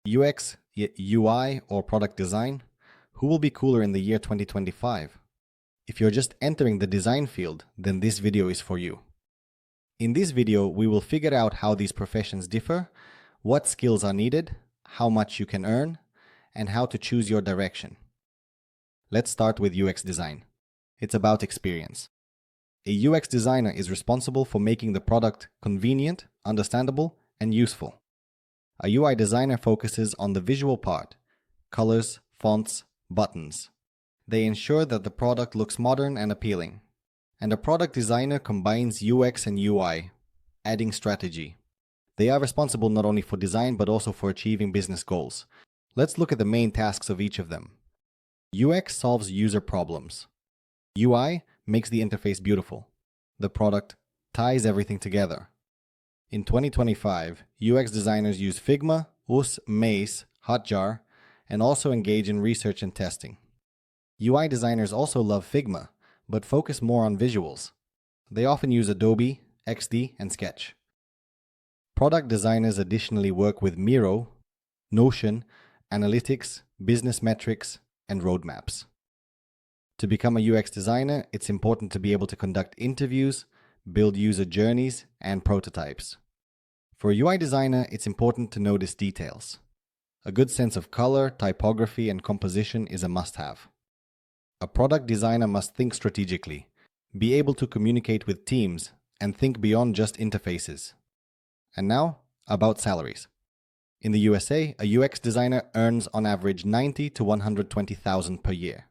UX, UI, or product design? Who will be cooler in the year 2025? If you're just entering the design field, then this video is for you. In this video, we will figure out how these professions differ, what skills are needed, how much you can earn, and how to choose your direction. Let's start with UX design. It's about experience. A UX designer is responsible for making the product convenient, understandable, and useful. A UI designer focuses on the visual part, colors, fonts, buttons. They ensure that the product looks modern and appealing. And a product designer combines UX and UI, adding strategy. They are responsible not only for design but also for achieving business goals. Let's look at the main tasks of each of them. UX solves user problems. UI makes the interface beautiful. The product ties everything together. In 2025, UX designers use Figma, US, Maze, Hotjar, and also engage in research and testing. UI designers also love Figma, but focus more on visuals. They often use Adobe, XD, and Sketch. Product designers additionally work with Miro, Notion, analytics, business metrics, and roadmaps. To become a UX designer, it's important to be able to conduct interviews, build user journeys, and prototypes. For a UI designer, it's important to notice details. A good sense of color, typography, and composition is a must-have. A product designer must think strategically, be able to communicate with teams, and think beyond just interfaces. And now, about salaries. In the USA, a UX designer earns on average $90,000 to $120,000 per year.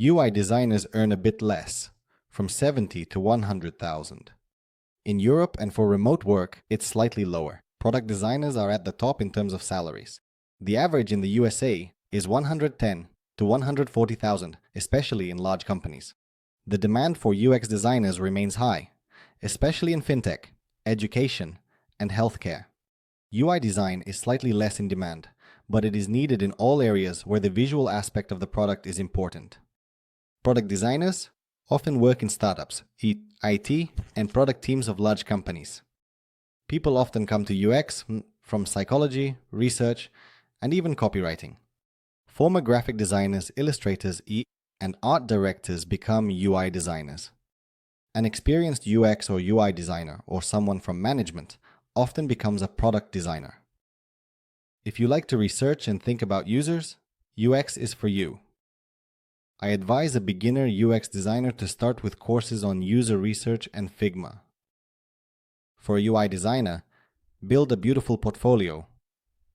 UI designers earn a bit less, from $70,000 to $100,000. In Europe and for remote work, it's slightly lower. Product designers are at the top in terms of salaries. The average in the USA is $110,000 to $140,000, especially in large companies. The demand for UX designers remains high, especially in fintech, education, and healthcare. UI design is slightly less in demand, but it is needed in all areas where the visual aspect of the product is important. Product designers often work in startups, IT, and product teams of large companies. People often come to UX from psychology, research, and even copywriting. Former graphic designers, illustrators, and art directors become UI designers. An experienced UX or UI designer, or someone from management, often becomes a product designer. If you like to research and think about users, UX is for you. I advise a beginner UX designer to start with courses on user research and Figma. For a UI designer, build a beautiful portfolio,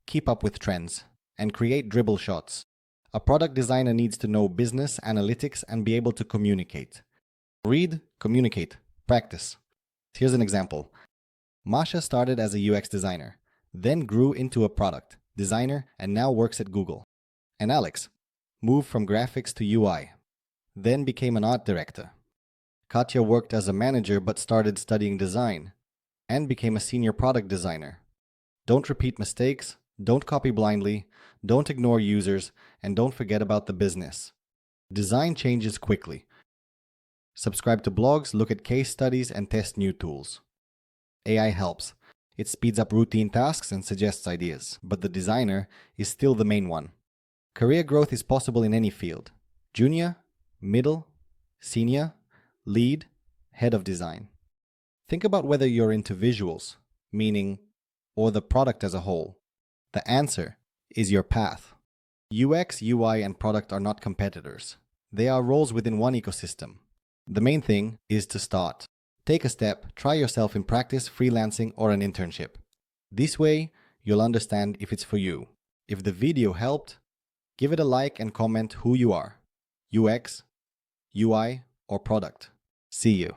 keep up with trends, and create dribble shots. A product designer needs to know business, analytics, and be able to communicate. Read, communicate, practice. Here's an example. Masha started as a UX designer, then grew into a product designer, and now works at Google. And Alex moved from graphics to UI, then became an art director. Katya worked as a manager but started studying design and became a senior product designer. Don't repeat mistakes, don't copy blindly, don't ignore users, and don't forget about the business. Design changes quickly. Subscribe to blogs, look at case studies, and test new tools. AI helps. It speeds up routine tasks and suggests ideas, but the designer is still the main one. Career growth is possible in any field: junior, middle, senior, lead, head of design. Think about whether you're into visuals, meaning, or the product as a whole. The answer is your path. UX, UI, and product are not competitors. They are roles within one ecosystem. The main thing is to start. Take a step, try yourself in practice, freelancing, or an internship. This way, you'll understand if it's for you. If the video helped, give it a like and comment who you are: UX, UI, or product. See you.